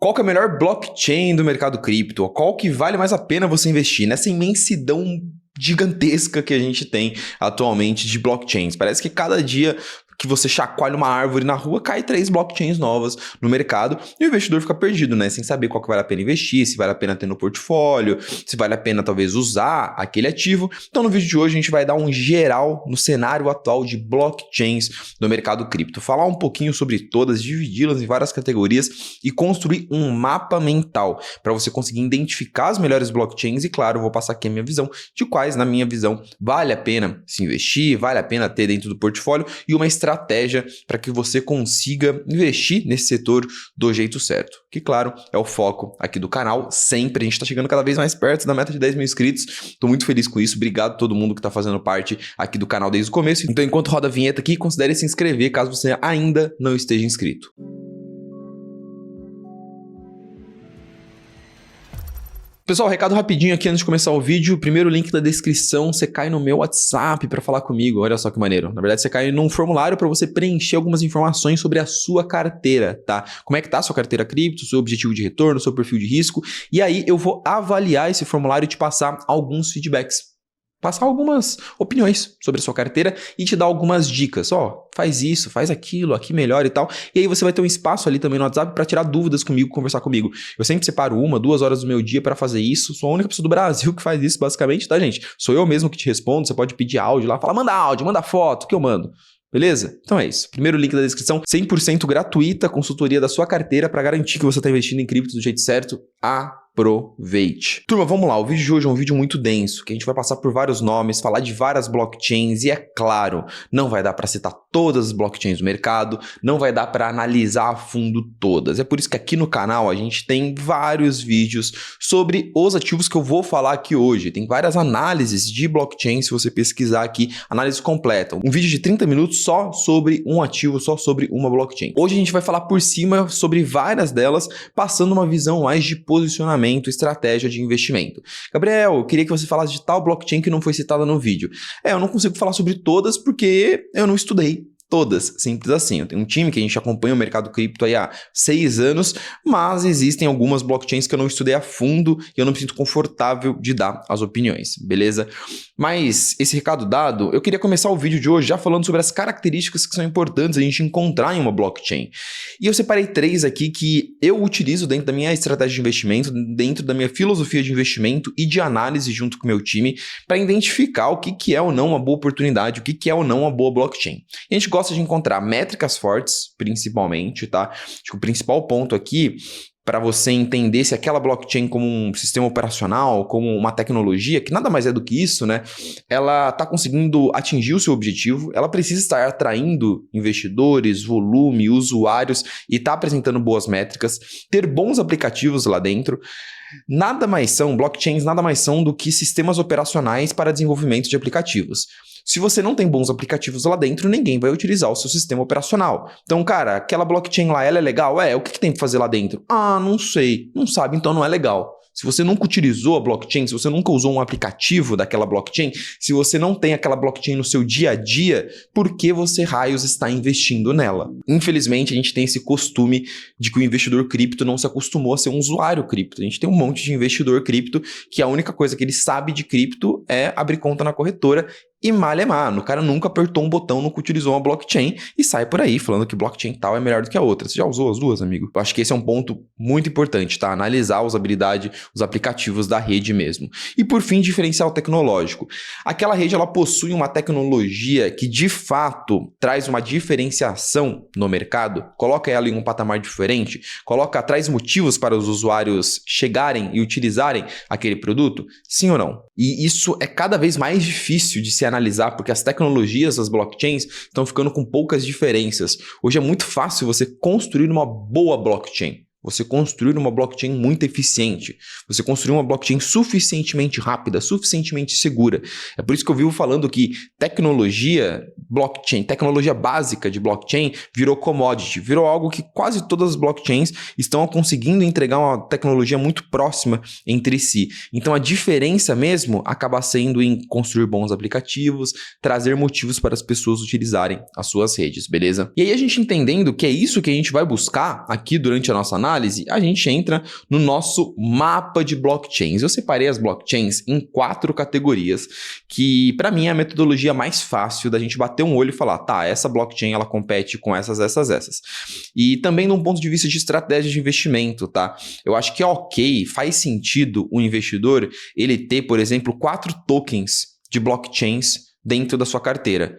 Qual que é a melhor blockchain do mercado cripto? Qual que vale mais a pena você investir nessa imensidão gigantesca que a gente tem atualmente de blockchains? Parece que cada dia que você chacoalha uma árvore na rua, cai 3 blockchains novas no mercado e o investidor fica perdido, né? Sem saber qual que vale a pena investir, se vale a pena ter no portfólio, se vale a pena talvez usar aquele ativo. Então no vídeo de hoje a gente vai dar um geral no cenário atual de blockchains do mercado cripto. Falar um pouquinho sobre todas, dividi-las em várias categorias e construir um mapa mental para você conseguir identificar as melhores blockchains e, claro, eu vou passar aqui a minha visão de quais, na minha visão, vale a pena se investir, vale a pena ter dentro do portfólio e uma estratégia para que você consiga investir nesse setor do jeito certo. Que, claro, é o foco aqui do canal. Sempre a gente está chegando cada vez mais perto da meta de 10 mil inscritos. Estou muito feliz com isso. Obrigado a todo mundo que está fazendo parte aqui do canal desde o começo. Então, enquanto roda a vinheta aqui, considere se inscrever caso você ainda não esteja inscrito. Pessoal, recado rapidinho aqui antes de começar o vídeo. Primeiro link da descrição, você cai no meu WhatsApp para falar comigo. Olha só que maneiro. Na verdade, você cai num formulário para você preencher algumas informações sobre a sua carteira, tá? Como é que tá a sua carteira cripto, seu objetivo de retorno, seu perfil de risco. E aí eu vou avaliar esse formulário e te passar alguns feedbacks. Passar algumas opiniões sobre a sua carteira e te dar algumas dicas. Faz isso, faz aquilo, aqui melhor e tal. E aí você vai ter um espaço ali também no WhatsApp para tirar dúvidas comigo, conversar comigo. Eu sempre separo 1, 2 horas do meu dia para fazer isso. Sou a única pessoa do Brasil que faz isso, basicamente, tá, gente? Sou eu mesmo que te respondo. Você pode pedir áudio lá, fala, manda áudio, manda foto, que eu mando. Beleza? Então é isso. Primeiro link da descrição, 100% gratuita, consultoria da sua carteira para garantir que você está investindo em cripto do jeito certo. Aproveite. Turma, vamos lá. O vídeo de hoje é um vídeo muito denso, que a gente vai passar por vários nomes, falar de várias blockchains e, é claro, não vai dar para citar todas as blockchains do mercado, não vai dar para analisar a fundo todas. É por isso que aqui no canal a gente tem vários vídeos sobre os ativos que eu vou falar aqui hoje. Tem várias análises de blockchain, se você pesquisar aqui, análise completa. Um vídeo de 30 minutos só sobre um ativo, só sobre uma blockchain. Hoje a gente vai falar por cima sobre várias delas, passando uma visão mais de posicionamento, estratégia de investimento. Gabriel, eu queria que você falasse de tal blockchain que não foi citada no vídeo. Eu não consigo falar sobre todas porque eu não estudei todas, simples assim. Eu tenho um time que a gente acompanha o mercado cripto aí há 6 anos, mas existem algumas blockchains que eu não estudei a fundo e eu não me sinto confortável de dar as opiniões, beleza? Mas esse recado dado, eu queria começar o vídeo de hoje já falando sobre as características que são importantes a gente encontrar em uma blockchain. E eu separei 3 aqui que eu utilizo dentro da minha estratégia de investimento, dentro da minha filosofia de investimento e de análise junto com o meu time, para identificar o que é ou não uma boa oportunidade, o que é ou não uma boa blockchain. E a gente gosta de encontrar métricas fortes, principalmente, tá? Acho que o principal ponto aqui para você entender se aquela blockchain como um sistema operacional, como uma tecnologia, que nada mais é do que isso, né? Ela está conseguindo atingir o seu objetivo, ela precisa estar atraindo investidores, volume, usuários e está apresentando boas métricas, ter bons aplicativos lá dentro. Blockchains nada mais são do que sistemas operacionais para desenvolvimento de aplicativos. Se você não tem bons aplicativos lá dentro, ninguém vai utilizar o seu sistema operacional. Então, cara, aquela blockchain lá, ela é legal? O que tem que fazer lá dentro? Não sei. Não sabe, então não é legal. Se você nunca utilizou a blockchain, se você nunca usou um aplicativo daquela blockchain, se você não tem aquela blockchain no seu dia a dia, por que você raios está investindo nela? Infelizmente, a gente tem esse costume de que o investidor cripto não se acostumou a ser um usuário cripto. A gente tem um monte de investidor cripto que a única coisa que ele sabe de cripto é abrir conta na corretora e o cara nunca apertou um botão, nunca utilizou uma blockchain e sai por aí falando que blockchain tal é melhor do que a outra. Você já usou as duas, amigo? Eu acho que esse é um ponto muito importante, tá? Analisar a usabilidade, os aplicativos da rede mesmo. E por fim, diferencial tecnológico. Aquela rede, ela possui uma tecnologia que de fato traz uma diferenciação no mercado, coloca ela em um patamar diferente, traz motivos para os usuários chegarem e utilizarem aquele produto? Sim ou não? E isso é cada vez mais difícil de se analisar, porque as tecnologias, as blockchains, estão ficando com poucas diferenças. Hoje é muito fácil você construir uma boa blockchain. Você construir uma blockchain muito eficiente, você construir uma blockchain suficientemente rápida, suficientemente segura. É por isso que eu vivo falando que tecnologia básica de blockchain virou commodity, virou algo que quase todas as blockchains estão conseguindo entregar uma tecnologia muito próxima entre si. Então a diferença mesmo acaba sendo em construir bons aplicativos, trazer motivos para as pessoas utilizarem as suas redes, beleza? E aí a gente entendendo que é isso que a gente vai buscar aqui durante a nossa análise, análise, a gente entra no nosso mapa de blockchains. Eu separei as blockchains em 4 categorias, que para mim é a metodologia mais fácil da gente bater um olho e falar, tá, essa blockchain ela compete com essas. E também de um ponto de vista de estratégia de investimento, tá? Eu acho que é ok, faz sentido o investidor ele ter, por exemplo, 4 tokens de blockchains dentro da sua carteira,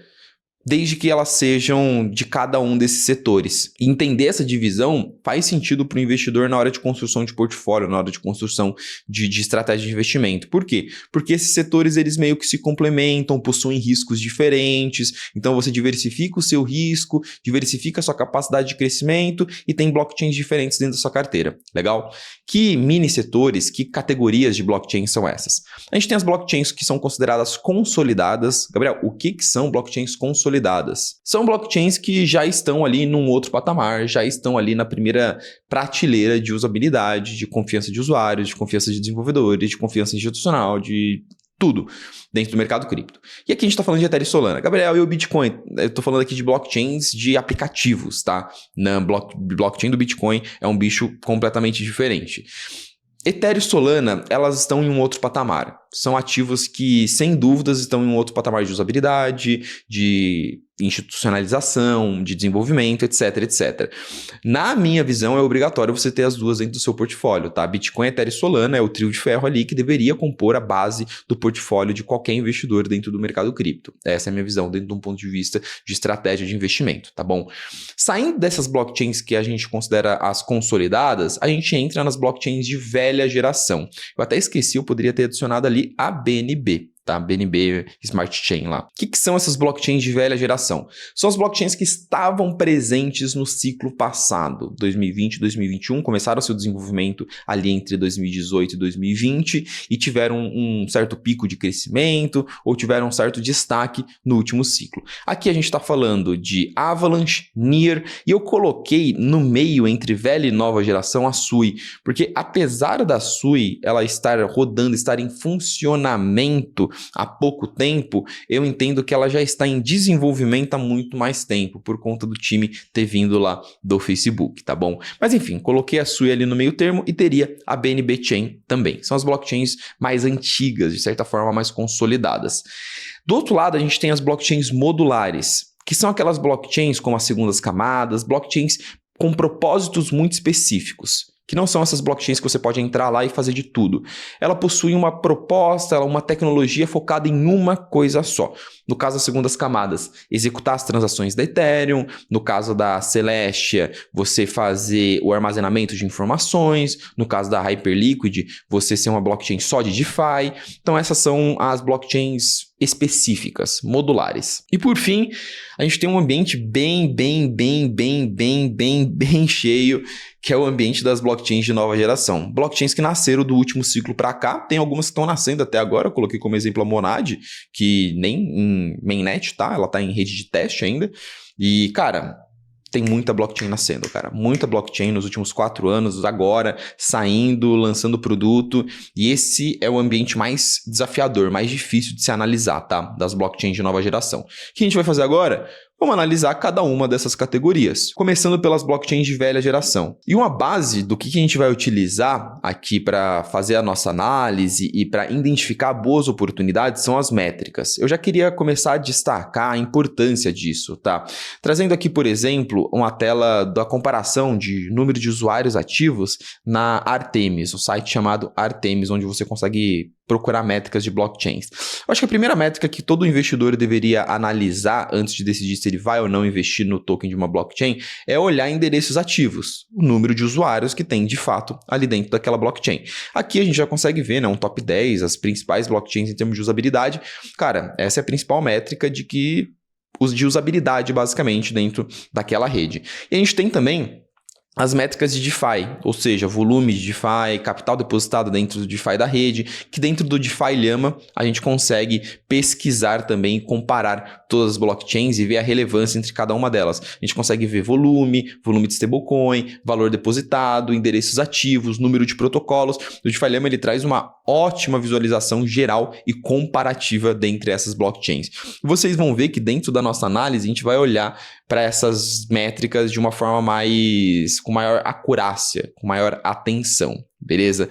desde que elas sejam de cada um desses setores. E entender essa divisão faz sentido para o investidor na hora de construção de portfólio, na hora de construção de estratégia de investimento. Por quê? Porque esses setores eles meio que se complementam, possuem riscos diferentes, então você diversifica o seu risco, diversifica a sua capacidade de crescimento e tem blockchains diferentes dentro da sua carteira. Legal? Que mini setores, que categorias de blockchain são essas? A gente tem as blockchains que são consideradas consolidadas. Gabriel, o que são blockchains consolidadas? São blockchains que já estão ali num outro patamar, já estão ali na primeira prateleira de usabilidade, de confiança de usuários, de confiança de desenvolvedores, de confiança institucional, de tudo dentro do mercado cripto. E aqui a gente está falando de Ethereum e Solana. Gabriel, e o Bitcoin? Eu estou falando aqui de blockchains de aplicativos, tá? Na blockchain do Bitcoin é um bicho completamente diferente. Ethereum e Solana, elas estão em um outro patamar. São ativos que, sem dúvidas, estão em um outro patamar de usabilidade, de institucionalização, de desenvolvimento, etc, etc. Na minha visão, é obrigatório você ter as duas dentro do seu portfólio, tá? Bitcoin, Ethereum e Solana é o trio de ferro ali que deveria compor a base do portfólio de qualquer investidor dentro do mercado cripto. Essa é a minha visão dentro de um ponto de vista de estratégia de investimento, tá bom? Saindo dessas blockchains que a gente considera as consolidadas, a gente entra nas blockchains de velha geração. Eu até esqueci, eu poderia ter adicionado ali a BNB. Tá? BNB Smart Chain lá. O que são essas blockchains de velha geração? São as blockchains que estavam presentes no ciclo passado, 2020 e 2021, começaram seu desenvolvimento ali entre 2018 e 2020 e tiveram um certo pico de crescimento ou tiveram um certo destaque no último ciclo. Aqui a gente está falando de Avalanche, Near e eu coloquei no meio entre velha e nova geração a Sui, porque apesar da Sui ela estar rodando, estar em funcionamento há pouco tempo, eu entendo que ela já está em desenvolvimento há muito mais tempo, por conta do time ter vindo lá do Facebook, tá bom? Mas enfim, coloquei a Sui ali no meio termo e teria a BNB Chain também. São as blockchains mais antigas, de certa forma mais consolidadas. Do outro lado, a gente tem as blockchains modulares, que são aquelas blockchains como as segundas camadas, blockchains com propósitos muito específicos, que não são essas blockchains que você pode entrar lá e fazer de tudo. Ela possui uma proposta, uma tecnologia focada em uma coisa só. No caso das segundas camadas, executar as transações da Ethereum. No caso da Celestia, você fazer o armazenamento de informações. No caso da Hyperliquid, você ser uma blockchain só de DeFi. Então essas são as blockchains específicas, modulares. E por fim, a gente tem um ambiente bem cheio, que é o ambiente das blockchains de nova geração. Blockchains que nasceram do último ciclo para cá, tem algumas que estão nascendo até agora, eu coloquei como exemplo a Monad, que nem em mainnet tá, ela tá em rede de teste ainda, e cara, tem muita blockchain nascendo, cara. Muita blockchain nos últimos 4 anos, agora, saindo, lançando produto. E esse é o ambiente mais desafiador, mais difícil de se analisar, tá? Das blockchains de nova geração. O que a gente vai fazer agora? Vamos analisar cada uma dessas categorias, começando pelas blockchains de velha geração. E uma base do que a gente vai utilizar aqui para fazer a nossa análise e para identificar boas oportunidades são as métricas. Eu já queria começar a destacar a importância disso, tá? Trazendo aqui, por exemplo, uma tela da comparação de número de usuários ativos na Artemis, um site chamado Artemis, onde você consegue procurar métricas de blockchains. Eu acho que a primeira métrica que todo investidor deveria analisar antes de decidir se ele vai ou não investir no token de uma blockchain é olhar endereços ativos, o número de usuários que tem de fato ali dentro daquela blockchain. Aqui a gente já consegue ver, né, um top 10, as principais blockchains em termos de usabilidade. Cara, essa é a principal métrica de usabilidade basicamente dentro daquela rede. E a gente tem também as métricas de DeFi, ou seja, volume de DeFi, capital depositado dentro do DeFi da rede, que dentro do DeFi Llama a gente consegue pesquisar também e comparar todas as blockchains e ver a relevância entre cada uma delas. A gente consegue ver volume de stablecoin, valor depositado, endereços ativos, número de protocolos. O DeFi Llama ele traz uma ótima visualização geral e comparativa dentre essas blockchains. Vocês vão ver que dentro da nossa análise a gente vai olhar para essas métricas de uma forma mais com maior acurácia, com maior atenção, beleza?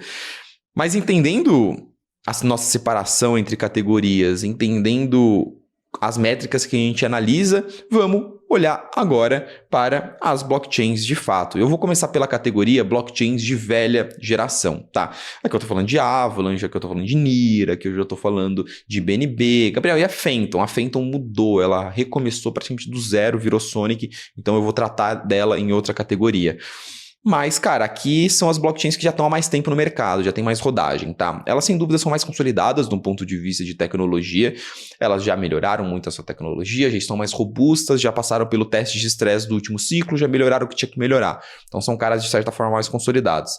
Mas entendendo a nossa separação entre categorias, entendendo as métricas que a gente analisa, vamos olhar agora para as blockchains de fato. Eu vou começar pela categoria blockchains de velha geração, tá? Aqui eu tô falando de Avalanche, aqui eu tô falando de Near, aqui eu já tô falando de BNB. Gabriel, e a Phantom? A Phantom mudou, ela recomeçou praticamente do zero, virou Sonic, então eu vou tratar dela em outra categoria. Mas, cara, aqui são as blockchains que já estão há mais tempo no mercado, já tem mais rodagem, tá? Elas, sem dúvida, são mais consolidadas do ponto de vista de tecnologia. Elas já melhoraram muito a sua tecnologia, já estão mais robustas, já passaram pelo teste de estresse do último ciclo, já melhoraram o que tinha que melhorar. Então, são caras, de certa forma, mais consolidados.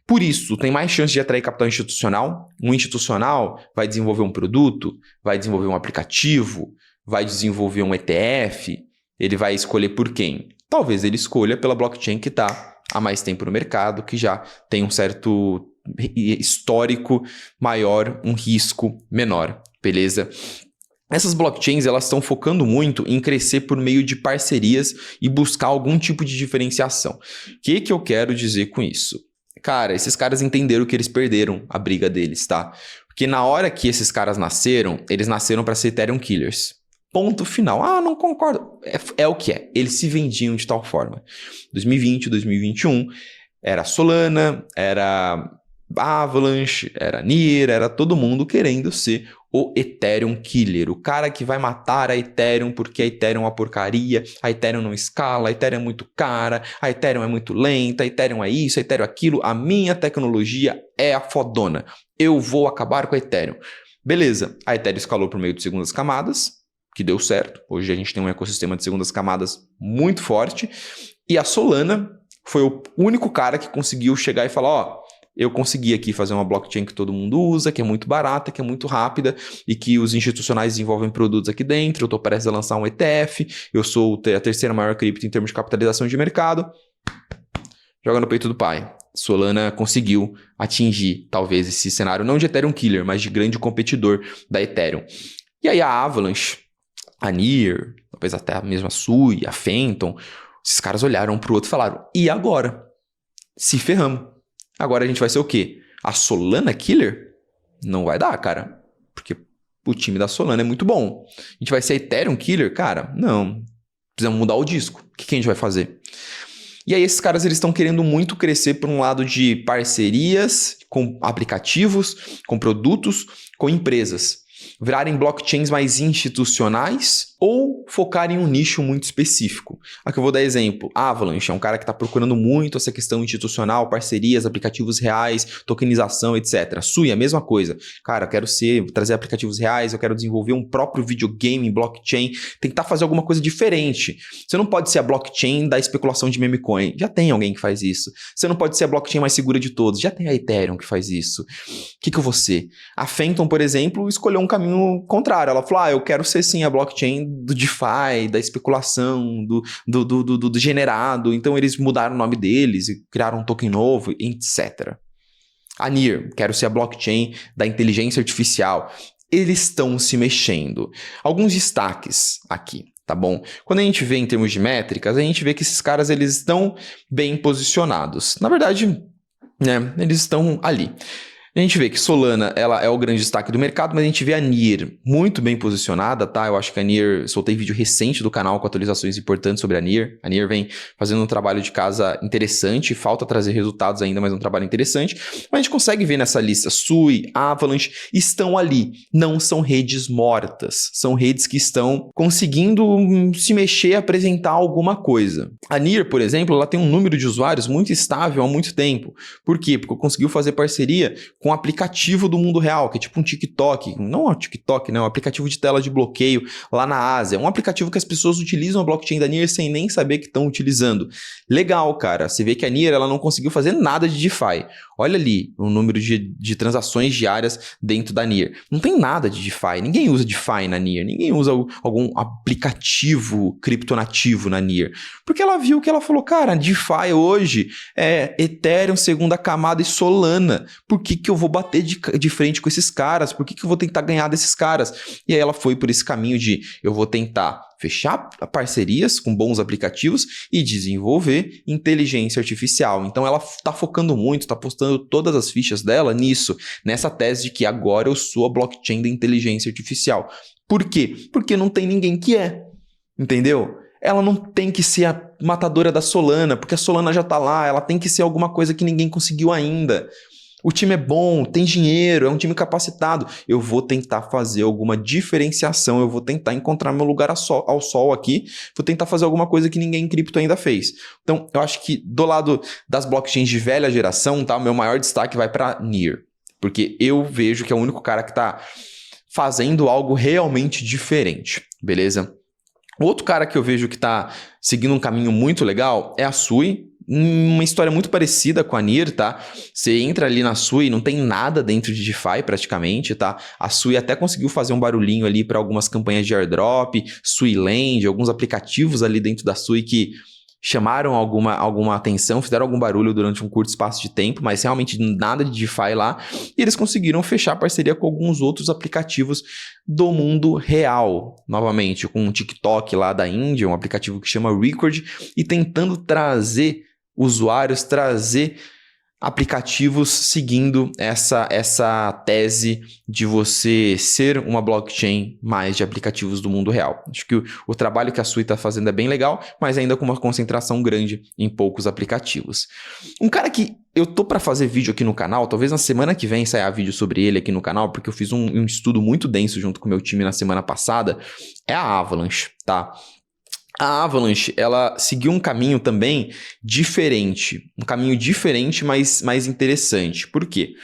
Por isso, tem mais chance de atrair capital institucional. Um institucional vai desenvolver um produto, vai desenvolver um aplicativo, vai desenvolver um ETF. Ele vai escolher por quem? Talvez ele escolha pela blockchain que está há mais tempo no mercado, que já tem um certo histórico maior, um risco menor, beleza? Essas blockchains, elas estão focando muito em crescer por meio de parcerias e buscar algum tipo de diferenciação. O que eu quero dizer com isso? Cara, esses caras entenderam que eles perderam a briga deles, tá? Porque na hora que esses caras nasceram, eles nasceram para ser Ethereum Killers. Ponto final. Ah, não concordo. É o que é. Eles se vendiam de tal forma. 2020, 2021, era Solana, era Avalanche, era Near, era todo mundo querendo ser o Ethereum Killer. O cara que vai matar a Ethereum porque a Ethereum é uma porcaria, a Ethereum não escala, a Ethereum é muito cara, a Ethereum é muito lenta, a Ethereum é isso, a Ethereum é aquilo. A minha tecnologia é a fodona. Eu vou acabar com a Ethereum. Beleza. A Ethereum escalou por meio de segundas camadas, que deu certo. Hoje a gente tem um ecossistema de segundas camadas muito forte. E a Solana foi o único cara que conseguiu chegar e falar, ó, eu consegui aqui fazer uma blockchain que todo mundo usa, que é muito barata, que é muito rápida e que os institucionais desenvolvem produtos aqui dentro. Eu estou prestes a lançar um ETF, eu sou a terceira maior cripto em termos de capitalização de mercado. Joga no peito do pai. Solana conseguiu atingir, talvez, esse cenário não de Ethereum Killer, mas de grande competidor da Ethereum. E aí a Avalanche, a Near, talvez até a mesma Sui, a Phantom, esses caras olharam para o outro e falaram, e agora? Se ferramos. Agora a gente vai ser o quê? A Solana Killer? Não vai dar, cara. Porque o time da Solana é muito bom. A gente vai ser Ethereum Killer? Cara, não. Precisamos mudar o disco. O que a gente vai fazer? E aí esses caras eles estão querendo muito crescer por um lado de parcerias com aplicativos, com produtos, com empresas. Virarem blockchains mais institucionais ou focar em um nicho muito específico. Aqui eu vou dar exemplo. Avalanche é um cara que está procurando muito essa questão institucional, parcerias, aplicativos reais, tokenização, etc. Sui, a mesma coisa. Cara, eu quero trazer aplicativos reais, eu quero desenvolver um próprio videogame em blockchain, tentar fazer alguma coisa diferente. Você não pode ser a blockchain da especulação de meme coin. Já tem alguém que faz isso. Você não pode ser a blockchain mais segura de todos. Já tem a Ethereum que faz isso. O que eu vou ser? A Phantom, por exemplo, escolheu um caminho contrário. Ela falou, eu quero ser sim a blockchain do DeFi, da especulação, do generado. Então eles mudaram o nome deles e criaram um token novo, etc. A Near, quero ser a blockchain da inteligência artificial. Eles estão se mexendo. Alguns destaques aqui, tá bom? Quando a gente vê em termos de métricas, a gente vê que esses caras eles estão bem posicionados. Na verdade, né, eles estão ali. A gente vê que Solana ela é o grande destaque do mercado, mas a gente vê a Near muito bem posicionada, tá? Eu acho que a Near, soltei vídeo recente do canal com atualizações importantes sobre a Near. A Near vem fazendo um trabalho de casa interessante, falta trazer resultados ainda, mas é um trabalho interessante. Mas a gente consegue ver nessa lista, Sui, Avalanche, estão ali. Não são redes mortas, são redes que estão conseguindo se mexer, apresentar alguma coisa. A Near, por exemplo, ela tem um número de usuários muito estável há muito tempo. Por quê? Porque conseguiu fazer parceria com um aplicativo do mundo real, que é tipo um TikTok, não é um TikTok, né? Um aplicativo de tela de bloqueio lá na Ásia. É um aplicativo que as pessoas utilizam a blockchain da Near sem nem saber que estão utilizando. Legal, cara. Você vê que a Near ela não conseguiu fazer nada de DeFi. Olha ali o número de transações diárias dentro da Near. Não tem nada de DeFi. Ninguém usa DeFi na Near. Ninguém usa algum aplicativo criptonativo na Near. Porque ela viu que ela falou, cara, DeFi hoje é Ethereum, segunda camada e Solana. Por que eu vou bater de frente com esses caras? Por que eu vou tentar ganhar desses caras? E aí ela foi por esse caminho de eu vou tentar fechar parcerias com bons aplicativos e desenvolver inteligência artificial. Então ela está focando muito, está postando todas as fichas dela nisso, nessa tese de que agora eu sou a blockchain da inteligência artificial. Por quê? Porque não tem ninguém que é, entendeu? Ela não tem que ser a matadora da Solana, porque a Solana já está lá, ela tem que ser alguma coisa que ninguém conseguiu ainda. O time é bom, tem dinheiro, é um time capacitado. Eu vou tentar fazer alguma diferenciação, eu vou tentar encontrar meu lugar ao sol aqui, vou tentar fazer alguma coisa que ninguém em cripto ainda fez. Então, eu acho que do lado das blockchains de velha geração, tá, o meu maior destaque vai para Near, porque eu vejo que é o único cara que está fazendo algo realmente diferente, beleza? Outro cara que eu vejo que está seguindo um caminho muito legal é a Sui. Uma história muito parecida com a Near, tá? Você entra ali na Sui, não tem nada dentro de DeFi praticamente, tá? A Sui até conseguiu fazer um barulhinho ali para algumas campanhas de airdrop, Sui Land, alguns aplicativos ali dentro da Sui que chamaram alguma atenção, fizeram algum barulho durante um curto espaço de tempo, mas realmente nada de DeFi lá. E eles conseguiram fechar parceria com alguns outros aplicativos do mundo real. Novamente, com um TikTok lá da Índia, um aplicativo que chama Record, e tentando trazer usuários, trazer aplicativos seguindo essa tese de você ser uma blockchain mais de aplicativos do mundo real. Acho que o trabalho que a Sui está fazendo é bem legal, mas ainda com uma concentração grande em poucos aplicativos. Um cara que eu tô para fazer vídeo aqui no canal, talvez na semana que vem saia vídeo sobre ele aqui no canal, porque eu fiz um estudo muito denso junto com o meu time na semana passada, é a Avalanche, tá? A Avalanche, ela seguiu um caminho também diferente. Um caminho diferente, mas mais interessante. Por quê?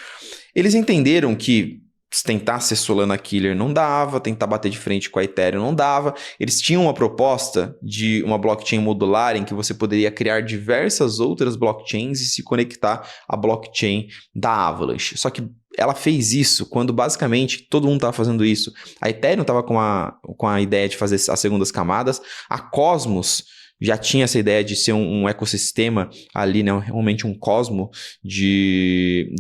Eles entenderam que tentar ser Solana Killer não dava, tentar bater de frente com a Ethereum não dava. Eles tinham uma proposta de uma blockchain modular em que você poderia criar diversas outras blockchains e se conectar à blockchain da Avalanche. Só que ela fez isso quando basicamente todo mundo estava fazendo isso. A Ethereum estava com a ideia de fazer as segundas camadas. A Cosmos já tinha essa ideia de ser um ecossistema ali, né? Realmente um cosmo de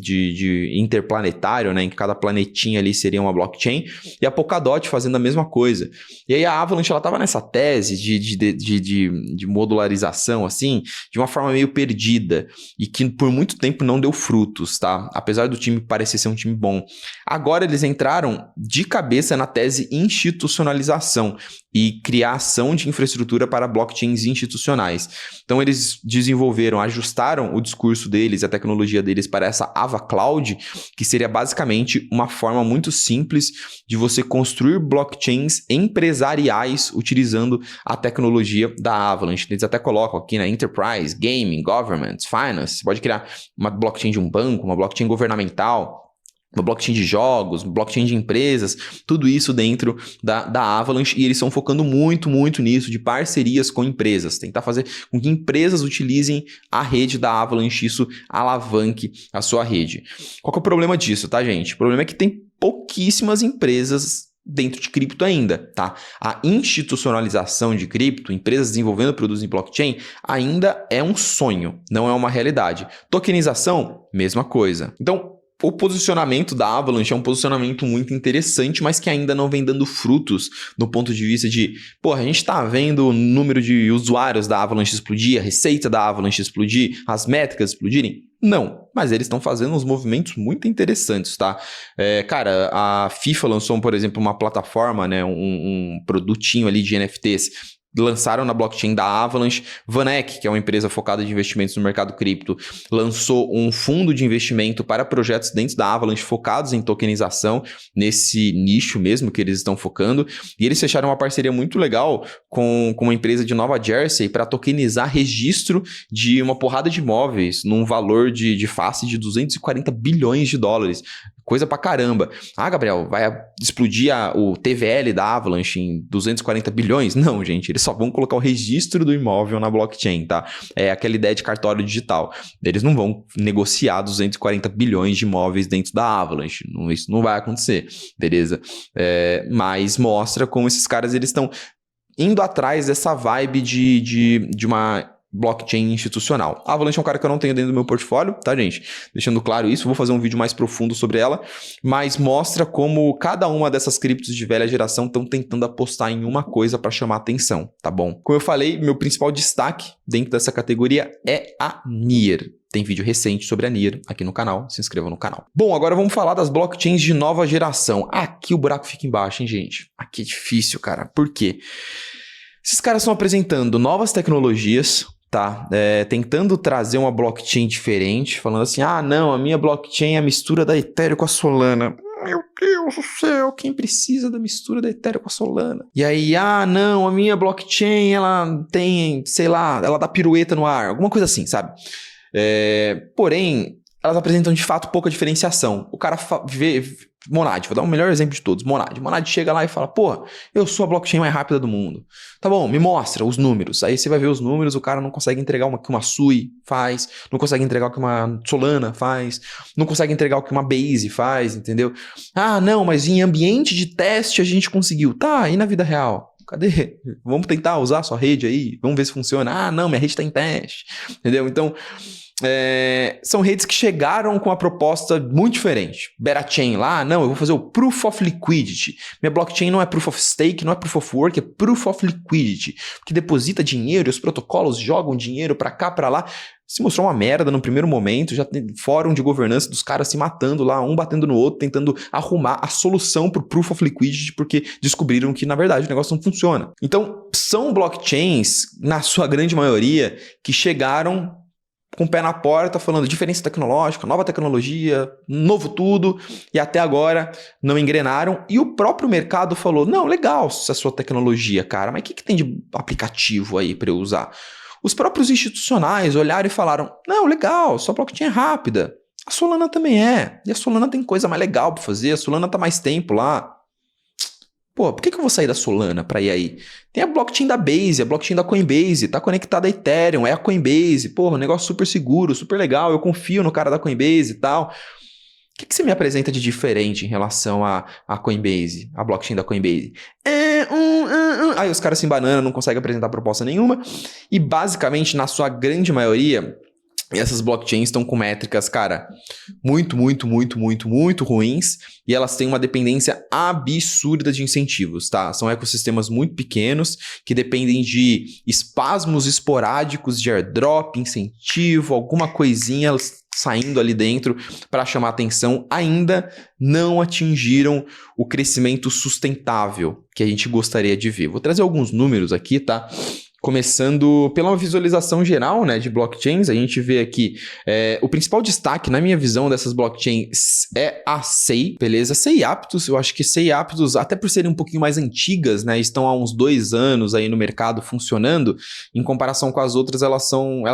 interplanetário, né? Em que cada planetinha ali seria uma blockchain. E a Polkadot fazendo a mesma coisa. E aí a Avalanche, ela estava nessa tese de modularização, assim, de uma forma meio perdida. E que por muito tempo não deu frutos, tá? Apesar do time parecer ser um time bom. Agora eles entraram de cabeça na tese institucionalização e criação de infraestrutura para blockchains institucionais. Então eles desenvolveram, ajustaram o discurso deles, a tecnologia deles para essa Ava Cloud, que seria basicamente uma forma muito simples de você construir blockchains empresariais utilizando a tecnologia da Avalanche. Eles até colocam aqui, né, Enterprise, Gaming, Government, Finance. Você pode criar uma blockchain de um banco, uma blockchain governamental, uma blockchain de jogos, blockchain de empresas, tudo isso dentro da Avalanche, e eles estão focando muito nisso, de parcerias com empresas, tentar fazer com que empresas utilizem a rede da Avalanche, isso alavanque a sua rede. Qual que é o problema disso, tá, gente? O problema é que tem pouquíssimas empresas dentro de cripto ainda, tá? A institucionalização de cripto, empresas desenvolvendo produtos em blockchain, ainda é um sonho, não é uma realidade. Tokenização, mesma coisa. Então, o posicionamento da Avalanche é um posicionamento muito interessante, mas que ainda não vem dando frutos no ponto de vista de, a gente tá vendo o número de usuários da Avalanche explodir, a receita da Avalanche explodir, as métricas explodirem? Não, mas eles estão fazendo uns movimentos muito interessantes, tá? Cara, a FIFA lançou, por exemplo, uma plataforma, né, um produtinho ali de NFTs, lançaram na blockchain da Avalanche. VanEck, que é uma empresa focada em investimentos no mercado cripto, lançou um fundo de investimento para projetos dentro da Avalanche focados em tokenização, nesse nicho mesmo que eles estão focando. E eles fecharam uma parceria muito legal com uma empresa de Nova Jersey para tokenizar registro de uma porrada de imóveis num valor de face de 240 bilhões de dólares. Coisa pra caramba. Ah, Gabriel, vai explodir o TVL da Avalanche em 240 bilhões? Não, gente, eles só vão colocar o registro do imóvel na blockchain, tá? É aquela ideia de cartório digital. Eles não vão negociar 240 bilhões de imóveis dentro da Avalanche. Isso não vai acontecer, beleza? Mas mostra como esses caras, eles estão indo atrás dessa vibe de uma blockchain institucional. A Avalanche é um cara que eu não tenho dentro do meu portfólio, tá, gente? Deixando claro isso, vou fazer um vídeo mais profundo sobre ela, mas mostra como cada uma dessas criptos de velha geração estão tentando apostar em uma coisa para chamar atenção, tá bom? Como eu falei, meu principal destaque dentro dessa categoria é a Near. Tem vídeo recente sobre a Near aqui no canal, se inscreva no canal. Bom, agora vamos falar das blockchains de nova geração. Aqui o buraco fica embaixo, hein, gente? Aqui é difícil, cara. Por quê? Esses caras estão apresentando novas tecnologias, tá? Tentando trazer uma blockchain diferente, falando assim, ah, não, a minha blockchain é a mistura da Ethereum com a Solana. Meu Deus do céu, quem precisa da mistura da Ethereum com a Solana? E aí, ah, não, a minha blockchain, ela tem, sei lá, ela dá pirueta no ar, alguma coisa assim, sabe? Porém, elas apresentam de fato pouca diferenciação. O cara vê... Monad, vou dar o melhor exemplo de todos. Monad chega lá e fala, pô, eu sou a blockchain mais rápida do mundo. Tá bom, me mostra os números. Aí você vai ver os números, o cara não consegue entregar o que uma Sui faz, não consegue entregar o que uma Solana faz, não consegue entregar o que uma Base faz, entendeu? Ah, não, mas em ambiente de teste a gente conseguiu. Tá, e na vida real? Cadê? Vamos tentar usar a sua rede aí? Vamos ver se funciona. Ah, não, minha rede está em teste. Entendeu? Então... são redes que chegaram com uma proposta muito diferente. Berachain lá, não, eu vou fazer o Proof of Liquidity. Minha blockchain não é Proof of Stake, não é Proof of Work, é Proof of Liquidity. Que deposita dinheiro e os protocolos jogam dinheiro pra cá, pra lá. Se mostrou uma merda no primeiro momento, já tem fórum de governança dos caras se matando lá, um batendo no outro, tentando arrumar a solução pro Proof of Liquidity, porque descobriram que, na verdade, o negócio não funciona. Então, são blockchains, na sua grande maioria, que chegaram com o pé na porta, falando diferença tecnológica, nova tecnologia, novo tudo, e até agora não engrenaram. E o próprio mercado falou, não, legal essa sua tecnologia, cara, mas o que tem de aplicativo aí para eu usar? Os próprios institucionais olharam e falaram, não, legal, sua blockchain é rápida. A Solana também é, e a Solana tem coisa mais legal para fazer, a Solana tá mais tempo lá. Pô, por que eu vou sair da Solana para ir aí? Tem a blockchain da Base, a blockchain da Coinbase, tá conectada a Ethereum, é a Coinbase, porra, um negócio super seguro, super legal, eu confio no cara da Coinbase e tal. O que você me apresenta de diferente em relação à Coinbase, a blockchain da Coinbase? Aí os caras se embananam, não conseguem apresentar proposta nenhuma, e basicamente, na sua grande maioria... essas blockchains estão com métricas, cara, muito ruins, e elas têm uma dependência absurda de incentivos, tá? São ecossistemas muito pequenos que dependem de espasmos esporádicos de airdrop, incentivo, alguma coisinha saindo ali dentro para chamar atenção. Ainda não atingiram o crescimento sustentável que a gente gostaria de ver. Vou trazer alguns números aqui, tá? Começando pela visualização geral, né, de blockchains, a gente vê aqui o principal destaque, na minha visão, dessas blockchains é a SEI, beleza? SEI Aptos, eu acho que SEI Aptos, até por serem um pouquinho mais antigas, né, estão há uns 2 anos aí no mercado funcionando, em comparação com as outras, elas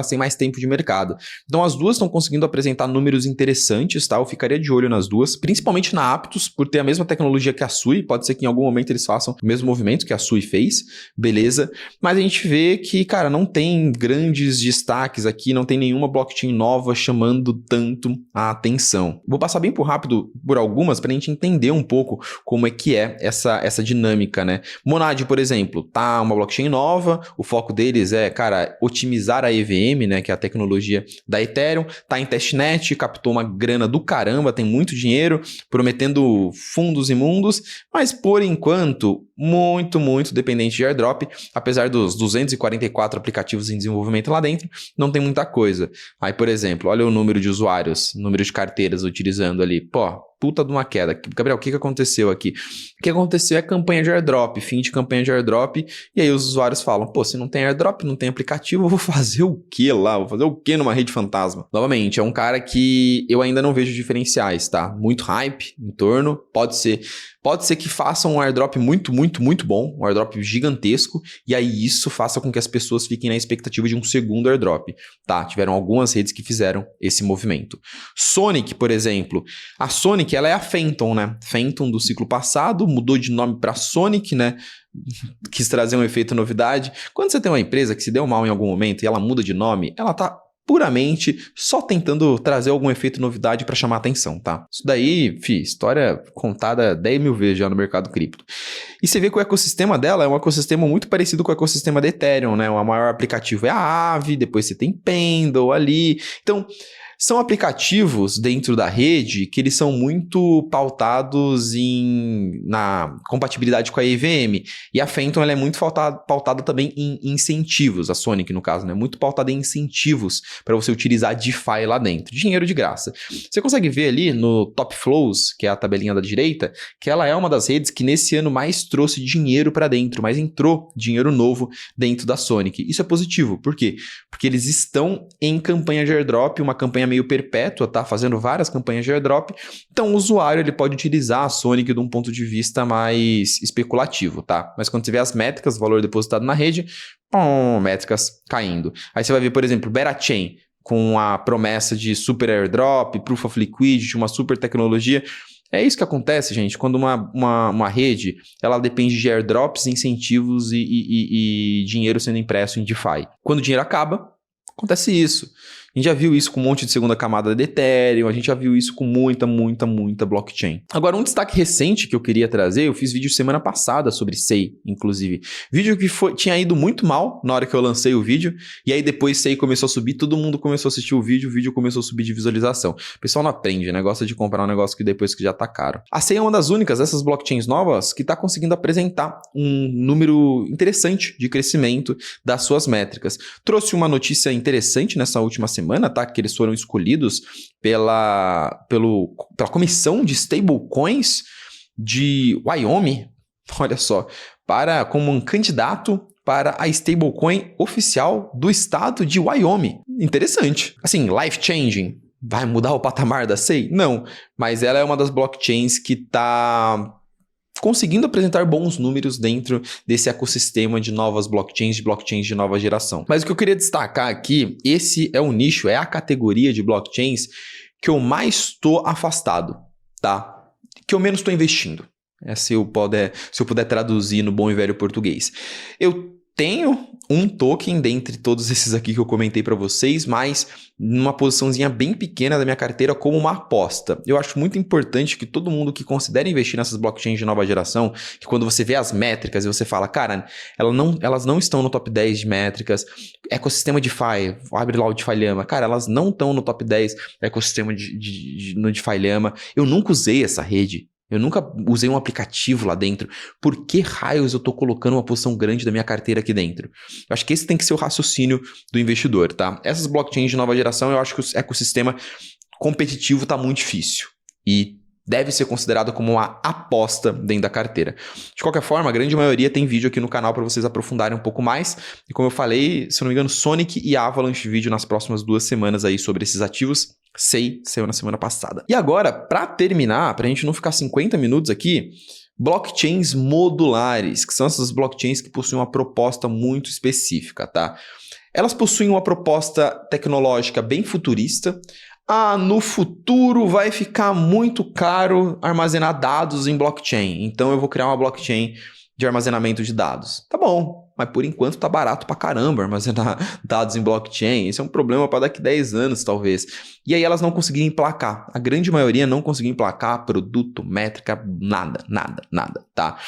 têm mais tempo de mercado. Então as duas estão conseguindo apresentar números interessantes, tá? Eu ficaria de olho nas duas, principalmente na Aptos, por ter a mesma tecnologia que a Sui, pode ser que em algum momento eles façam o mesmo movimento que a Sui fez, beleza? Mas a gente vê que, cara, não tem grandes destaques aqui, não tem nenhuma blockchain nova chamando tanto a atenção. Vou passar bem por rápido por algumas para a gente entender um pouco como é que é essa dinâmica, né? Monad, por exemplo, tá uma blockchain nova, o foco deles é, cara, otimizar a EVM, né, que é a tecnologia da Ethereum, tá em testnet, captou uma grana do caramba, tem muito dinheiro, prometendo fundos imundos, mas por enquanto, muito dependente de airdrop, apesar dos 244 aplicativos em desenvolvimento lá dentro, não tem muita coisa. Aí, por exemplo, olha o número de usuários, número de carteiras utilizando ali, pô, puta de uma queda. Gabriel, o que aconteceu aqui? O que aconteceu é campanha de airdrop, fim de campanha de airdrop, e aí os usuários falam, pô, se não tem airdrop, não tem aplicativo, eu vou fazer o que lá? Vou fazer o que numa rede fantasma? Novamente, é um cara que eu ainda não vejo diferenciais, tá? Muito hype em torno, pode ser que façam um airdrop muito bom, um airdrop gigantesco, e aí isso faça com que as pessoas fiquem na expectativa de um segundo airdrop, tá? Tiveram algumas redes que fizeram esse movimento. Sonic, por exemplo, a Sonic, ela é a Phantom, né? Phantom do ciclo passado, mudou de nome para Sonic, né? Quis trazer um efeito novidade. Quando você tem uma empresa que se deu mal em algum momento e ela muda de nome, ela tá puramente só tentando trazer algum efeito novidade para chamar atenção, tá? Isso daí, história contada 10 mil vezes já no mercado cripto. E você vê que o ecossistema dela é um ecossistema muito parecido com o ecossistema da Ethereum, né? O maior aplicativo é a Aave, depois você tem Pendle ali. Então, são aplicativos dentro da rede que eles são muito pautados na compatibilidade com a EVM. E a Phantom ela é muito pautada também em incentivos, a Sonic no caso, né? Muito pautada em incentivos para você utilizar DeFi lá dentro. Dinheiro de graça. Você consegue ver ali no Top Flows, que é a tabelinha da direita, que ela é uma das redes que nesse ano mais trouxe dinheiro para dentro, mais entrou dinheiro novo dentro da Sonic. Isso é positivo. Por quê? Porque eles estão em campanha de airdrop, uma campanha meio perpétua, tá? Fazendo várias campanhas de airdrop. Então o usuário ele pode utilizar a Sonic de um ponto de vista mais especulativo, tá? Mas quando você vê as métricas, valor depositado na rede, métricas caindo. Aí você vai ver, por exemplo, Berachain, com a promessa de super airdrop, proof of liquidity, uma super tecnologia. É isso que acontece, gente, quando uma rede ela depende de airdrops, incentivos e dinheiro sendo impresso em DeFi. Quando o dinheiro acaba, acontece isso. A gente já viu isso com um monte de segunda camada de Ethereum, a gente já viu isso com muita blockchain. Agora, um destaque recente que eu queria trazer, eu fiz vídeo semana passada sobre SEI, inclusive. Vídeo que tinha ido muito mal na hora que eu lancei o vídeo, e aí depois SEI começou a subir, todo mundo começou a assistir o vídeo começou a subir de visualização. O pessoal não aprende, né? Gosta de comprar um negócio que depois que já tá caro. A SEI é uma das únicas dessas blockchains novas que tá conseguindo apresentar um número interessante de crescimento das suas métricas. Trouxe uma notícia interessante nessa última semana, tá? Que eles foram escolhidos pela comissão de stablecoins de Wyoming, olha só, como um candidato para a stablecoin oficial do estado de Wyoming. Interessante. Assim, life-changing. Vai mudar o patamar da SEI? Não, mas ela é uma das blockchains que está conseguindo apresentar bons números dentro desse ecossistema de novas blockchains de nova geração. Mas o que eu queria destacar aqui, esse é o nicho, é a categoria de blockchains que eu mais estou afastado, tá? Que eu menos estou investindo. Se eu puder traduzir no bom e velho português. Eu tenho um token dentre todos esses aqui que eu comentei para vocês, mas numa posiçãozinha bem pequena da minha carteira como uma aposta. Eu acho muito importante que todo mundo que considera investir nessas blockchains de nova geração, que quando você vê as métricas e você fala, cara, elas não estão no top 10 de métricas, ecossistema DeFi, abre lá o DeFi Llama, cara, elas não estão no top 10 ecossistema no DeFi Llama. Eu nunca usei essa rede. Eu nunca usei um aplicativo lá dentro. Por que raios eu estou colocando uma posição grande da minha carteira aqui dentro? Eu acho que esse tem que ser o raciocínio do investidor, tá? Essas blockchains de nova geração, eu acho que o ecossistema competitivo está muito difícil. E deve ser considerado como uma aposta dentro da carteira. De qualquer forma, a grande maioria tem vídeo aqui no canal para vocês aprofundarem um pouco mais. E como eu falei, se eu não me engano, Sonic e Avalanche vídeo nas próximas 2 semanas aí sobre esses ativos. SEI saiu na semana passada. E agora, para terminar, para a gente não ficar 50 minutos aqui, blockchains modulares, que são essas blockchains que possuem uma proposta muito específica, tá? Elas possuem uma proposta tecnológica bem futurista. No futuro vai ficar muito caro armazenar dados em blockchain, então eu vou criar uma blockchain de armazenamento de dados. Tá bom, mas por enquanto tá barato pra caramba armazenar dados em blockchain. Esse é um problema para daqui 10 anos, talvez. E aí elas não conseguiram emplacar. A grande maioria não conseguiu emplacar produto, métrica, nada, tá?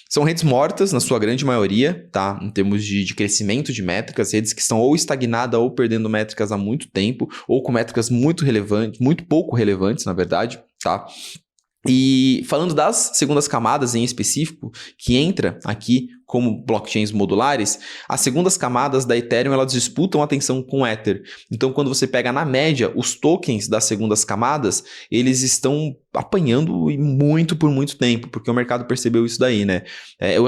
São redes mortas, na sua grande maioria, tá? Em termos de crescimento de métricas, redes que estão ou estagnadas ou perdendo métricas há muito tempo, ou com métricas muito relevantes, muito pouco relevantes, na verdade, tá? E falando das segundas camadas em específico, que entra aqui como blockchains modulares, as segundas camadas da Ethereum elas disputam atenção com o Ether. Então, quando você pega na média os tokens das segundas camadas, eles estão apanhando muito por muito tempo, porque o mercado percebeu isso daí, né?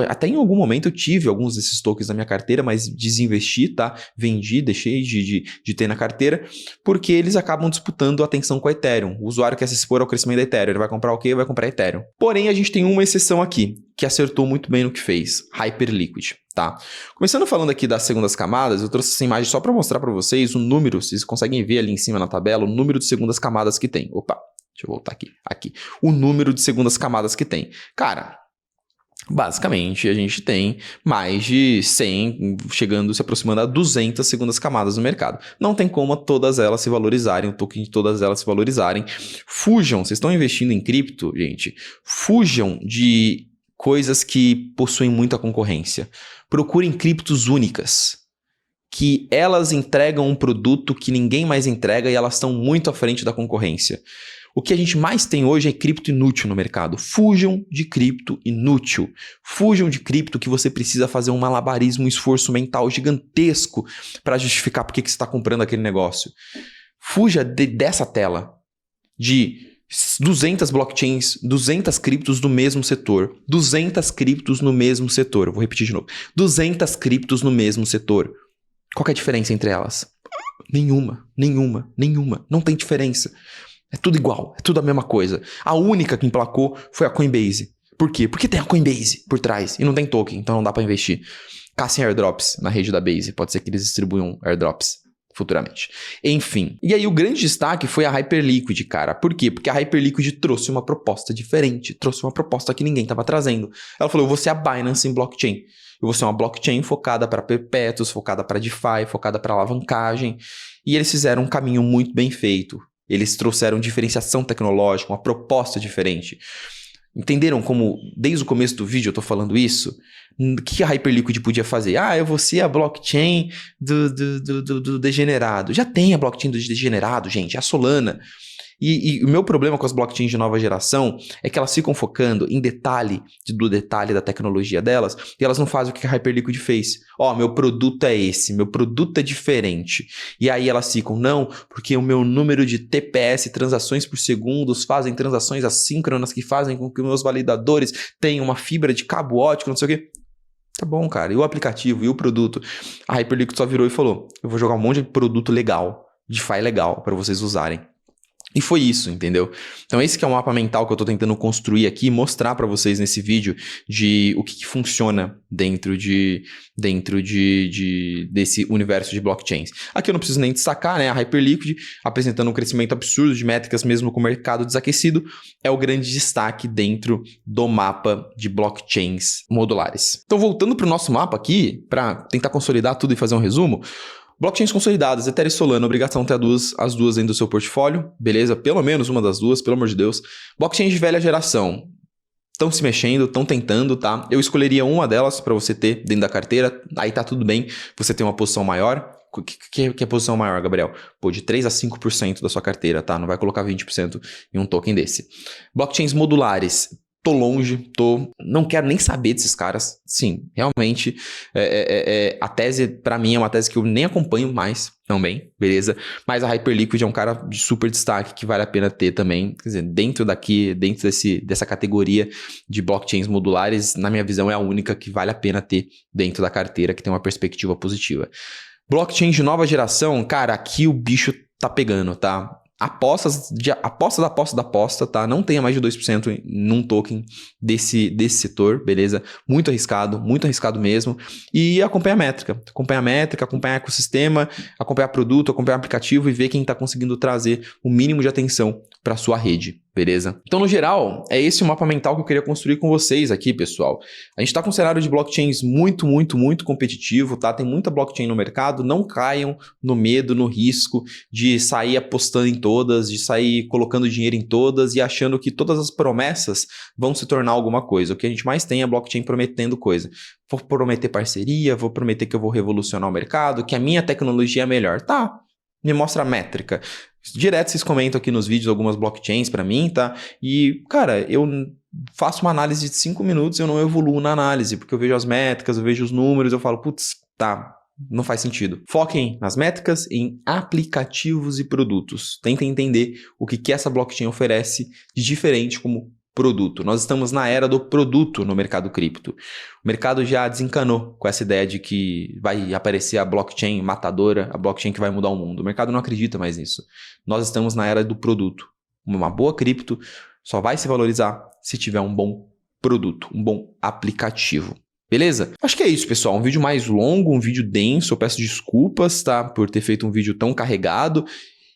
Até em algum momento eu tive alguns desses tokens na minha carteira, mas desinvesti, tá? Vendi, deixei de ter na carteira, porque eles acabam disputando atenção com a Ethereum. O usuário quer se expor ao crescimento da Ethereum, ele vai comprar o quê? Vai comprar Ethereum. Porém, a gente tem uma exceção aqui, que acertou muito bem no que fez, Hyperliquid, tá? Começando falando aqui das segundas camadas, eu trouxe essa imagem só para mostrar para vocês o número, vocês conseguem ver ali em cima na tabela, o número de segundas camadas que tem. Opa, deixa eu voltar aqui. O número de segundas camadas que tem. Cara, Basicamente, a gente tem mais de 100, chegando, se aproximando a 200 segundas camadas no mercado. Não tem como todas elas se valorizarem, o token de todas elas se valorizarem. Fujam, vocês estão investindo em cripto, gente, fujam de coisas que possuem muita concorrência. Procurem criptos únicas, que elas entregam um produto que ninguém mais entrega e elas estão muito à frente da concorrência. O que a gente mais tem hoje é cripto inútil no mercado. Fujam de cripto inútil. Fujam de cripto que você precisa fazer um malabarismo, um esforço mental gigantesco para justificar por que você está comprando aquele negócio. Fuja dessa tela de 200 blockchains, 200 criptos do mesmo setor. 200 criptos no mesmo setor. Eu vou repetir de novo. 200 criptos no mesmo setor. Qual que é a diferença entre elas? Nenhuma. Não tem diferença. É tudo igual, é tudo a mesma coisa. A única que emplacou foi a Coinbase. Por quê? Porque tem a Coinbase por trás e não tem token, então não dá pra investir. Caçem airdrops na rede da Base, pode ser que eles distribuam airdrops futuramente. Enfim, e aí o grande destaque foi a Hyperliquid, cara. Por quê? Porque a Hyperliquid trouxe uma proposta diferente, trouxe uma proposta que ninguém tava trazendo. Ela falou, eu vou ser a Binance em blockchain. Eu vou ser uma blockchain focada para perpétuos, focada para DeFi, focada para alavancagem. E eles fizeram um caminho muito bem feito. Eles trouxeram diferenciação tecnológica, uma proposta diferente. Entenderam como, desde o começo do vídeo eu tô falando isso? O que a Hyperliquid podia fazer? Eu vou ser a blockchain do degenerado. Já tem a blockchain do degenerado, gente, é a Solana. E o meu problema com as blockchains de nova geração é que elas ficam focando em detalhe do detalhe da tecnologia delas e elas não fazem o que a Hyperliquid fez. Meu produto é esse, meu produto é diferente. E aí elas ficam, não, porque o meu número de TPS, transações por segundo, fazem transações assíncronas que fazem com que meus validadores tenham uma fibra de cabo óptico, não sei o quê. Tá bom, cara. E o aplicativo, e o produto? A Hyperliquid só virou e falou, eu vou jogar um monte de produto legal, DeFi legal, para vocês usarem. E foi isso, entendeu? Então esse que é o mapa mental que eu tô tentando construir aqui e mostrar para vocês nesse vídeo de o que funciona dentro desse universo de blockchains. Aqui eu não preciso nem destacar, né? A Hyperliquid apresentando um crescimento absurdo de métricas mesmo com o mercado desaquecido é o grande destaque dentro do mapa de blockchains modulares. Então voltando para o nosso mapa aqui, para tentar consolidar tudo e fazer um resumo, blockchains consolidadas, Ethereum e Solana, obrigação ter as duas dentro do seu portfólio, beleza? Pelo menos uma das duas, pelo amor de Deus. Blockchains de velha geração, estão se mexendo, estão tentando, tá? Eu escolheria uma delas para você ter dentro da carteira, aí tá tudo bem, você tem uma posição maior. O que é posição maior, Gabriel? De 3 a 5% da sua carteira, tá? Não vai colocar 20% em um token desse. Blockchains modulares. Tô longe, não quero nem saber desses caras. Sim, realmente, a tese, pra mim, é uma tese que eu nem acompanho mais também, beleza? Mas a Hyperliquid é um cara de super destaque que vale a pena ter também. Quer dizer, dentro dessa categoria de blockchains modulares, na minha visão, é a única que vale a pena ter dentro da carteira, que tem uma perspectiva positiva. Blockchain de nova geração, cara, aqui o bicho tá pegando, tá? Aposta da aposta, tá? Não tenha mais de 2% num token desse setor, beleza? Muito arriscado mesmo. E acompanha a métrica, acompanha o ecossistema, acompanhar produto, acompanhar aplicativo e ver quem tá conseguindo trazer o mínimo de atenção para sua rede, beleza? Então, no geral, é esse o mapa mental que eu queria construir com vocês aqui, pessoal. A gente tá com um cenário de blockchains muito competitivo, tá? Tem muita blockchain no mercado, não caiam no medo, no risco de sair apostando em todas, de sair colocando dinheiro em todas e achando que todas as promessas vão se tornar alguma coisa. O que a gente mais tem é blockchain prometendo coisa. Vou prometer parceria, vou prometer que eu vou revolucionar o mercado, que a minha tecnologia é melhor. Tá, me mostra a métrica. Direto vocês comentam aqui nos vídeos algumas blockchains pra mim, tá? E, cara, eu faço uma análise de 5 minutos e eu não evoluo na análise, porque eu vejo as métricas, eu vejo os números, eu falo, putz, tá, não faz sentido. Foquem nas métricas, em aplicativos e produtos. Tentem entender o que essa blockchain oferece de diferente como produto. Nós estamos na era do produto no mercado cripto. O mercado já desencanou com essa ideia de que vai aparecer a blockchain matadora, a blockchain que vai mudar o mundo. O mercado não acredita mais nisso. Nós estamos na era do produto. Uma boa cripto só vai se valorizar se tiver um bom produto, um bom aplicativo. Beleza? Acho que é isso, pessoal. Um vídeo mais longo, um vídeo denso. Eu peço desculpas, tá? Por ter feito um vídeo tão carregado.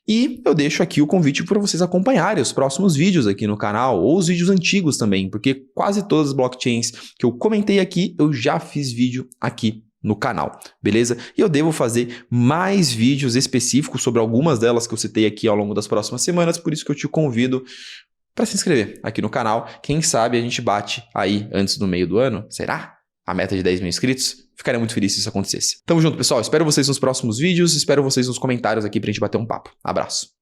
E eu deixo aqui o convite para vocês acompanharem os próximos vídeos aqui no canal, ou os vídeos antigos também, porque quase todas as blockchains que eu comentei aqui, eu já fiz vídeo aqui no canal, beleza? E eu devo fazer mais vídeos específicos sobre algumas delas que eu citei aqui ao longo das próximas semanas, por isso que eu te convido para se inscrever aqui no canal. Quem sabe a gente bate aí antes do meio do ano, será? A meta de 10 mil inscritos? Ficaria muito feliz se isso acontecesse. Tamo junto, pessoal. Espero vocês nos próximos vídeos, espero vocês nos comentários aqui pra gente bater um papo. Abraço.